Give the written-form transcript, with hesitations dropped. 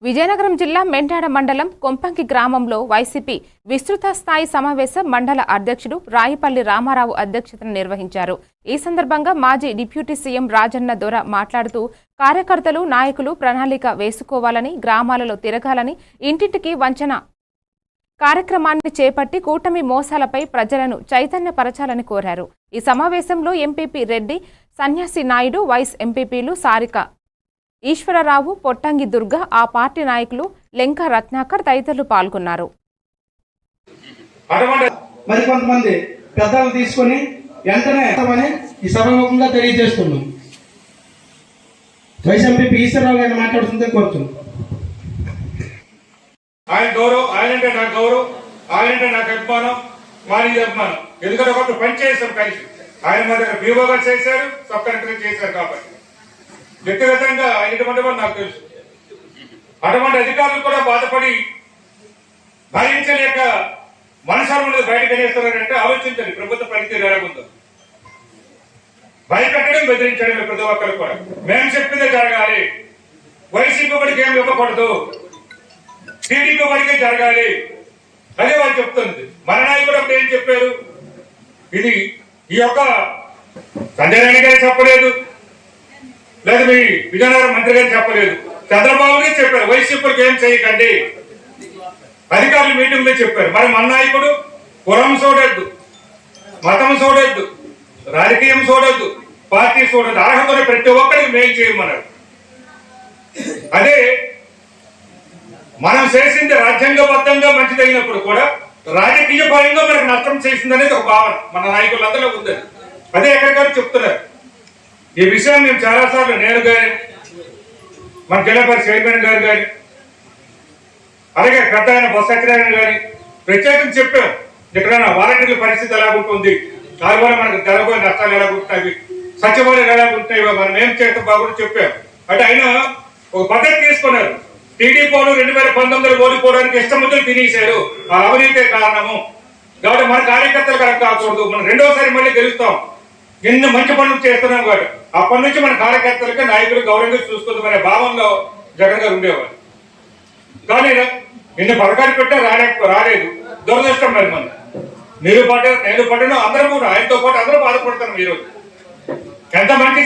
విజయనగరం జిల్లా మెంటాడ మండలం కొంపంకి గ్రామంలో వైసీపీ విస్తృత స్థాయి సమావేశం మండల అధ్యక్షుడు రాయిపల్లి రామారావు అధ్యక్షతన నిర్వహించారు। ఈ సందర్భంగా మాజీ డిప్యూటీ సీఎం రాజన్న దొర మాట్లాడుతూ కార్యకర్తలు నాయకులు ప్రణాళిక వేసుకోవాలని, గ్రామాలలో తిరగాలని, ఇంటింటికి వంచన కార్యక్రమాన్ని చేపట్టి కూటమి మోసాలపై ప్రజలను చైతన్యపరచాలని కోరారు। ఈ సమావేశంలో ఎంపీపీ రెడ్డి, సన్యాసి నాయుడు, వైస్ ఎంపీపీలు సారిక ఈశ్వరరావు, పొట్టంగి దుర్గ, ఆ పార్టీ నాయకులు లెంక రత్నాకర్ తదితరులు పాల్గొన్నారు। మరికొంతమంది పెద్దలు తీసుకొని వెంటనే ఈ సభాముఖంగా తెలియజేస్తున్నాం। వైస్ ఎంపీ ఈశ్వరరావు గారిని మాట్లాడుతుంటే కోరుతున్నాం। ఆయన గౌరవం, ఆయనంటే నాకు గౌరవం, ఆయనంటే నాకు అభిమానం, వారికి అభిమానం। ఎందుకంటే ఒకప్పుడు పని చేస్తాం కలిసి, ఆయన మా దగ్గర బీఓ గారు చేశారు, సబ్ కలెక్టర్ చేశారు కాబట్టి వ్యక్తిగతంగా ఆయన నాకు తెలుసు। అటువంటి అధికారులు కూడా బాధపడి భరించలేక మనసాలు ఉండదు బయటకు అనేస్తున్నారంటే ఆలోచించండి ప్రభుత్వ పనితీరు ఎలాగుందో। భయపెట్టడం, బెదిరించడమే ప్రతి ఒక్కరు కూడా। మేము చెప్పిందే జరగాలి, వైసీపీ బడికి ఏమి ఇవ్వకూడదు, టీడీపీ బడికే జరగాలి, అదే వాళ్ళు చెప్తుంది। మన నాయకుడు అప్పుడు ఏం చెప్పారు, ఇది ఈ యొక్క సంజయ్ రెడ్డి గారు చెప్పలేదు, లేదా మీ విజయనగరం మంత్రి గారు చెప్పలేదు, చంద్రబాబు గారు చెప్పారు వైసీపీకి ఏం చేయకండి, అధికారులు మీటింగ్ లో చెప్పారు। మరి మన నాయకుడు కులం చూడొద్దు, మతం చూడొద్దు, రాజకీయం చూడొద్దు, పార్టీ చూడొద్దు, అర్హతను ప్రతి ఒక్కరికి మేలు చేయమన్నారు। అదే మనం చేసింది రాజ్యాంగబద్ధంగా మంచిదైనప్పుడు కూడా రాజకీయ పరంగా మనకు నష్టం చేసింది అనేది ఒక భావన మన నాయకులందరిలో ఉంది। అదే ఎక్కడికైనా చెప్తున్నారు। ఈ విషయం మేము చాలాసార్లు నేను కానీ, మన జిల్లా పరిషత్ చైర్మన్ గారు కానీ, అలాగే పెద్ద ఆయన బొత్స సత్యనారాయణ గారి ప్రత్యేకంగా చెప్పాం, ఎక్కడైనా వాలంటీర్ల పరిస్థితి ఎలాగుంటుంది, దానివల్ల మనకు జరగబోయే నష్టాలు ఎలాగుంటున్నాయి, సచివాలయాలు ఎలాగుంటున్నాయి, మనం ఏం చేస్తాం బాగుంది చెప్పాం। అంటే ఆయన ఒక పద్ధతి తీసుకున్నారు। టీడీపీ 2019 ఓడిపోవడానికి ఇష్టముద్దులు తినేశారు, ఆ అవినీతే కారణము కాబట్టి మన కార్యకర్తలు కరెక్ట్ కాకూడదు, మనం రెండోసారి మళ్ళీ గెలుస్తాం, ఎన్ని మంచి పనులు చేస్తున్నాం కాబట్టి అప్పటి నుంచి మన కార్యకర్తలకి నాయకులు గౌరవంగా చూసుకుందామనే భావంలో జగన్ గారు ఉండేవారు। కానీ ఎన్ని పథకాలు పెట్టా రాలేదు, దురదృష్టం మరి మనం మీరు పడ్డారు, నేను పడ్డాను, అందరం కూడా ఆయనతో పాటు అందరూ బాధపడతాను। ఈరోజు ఎంత మంచి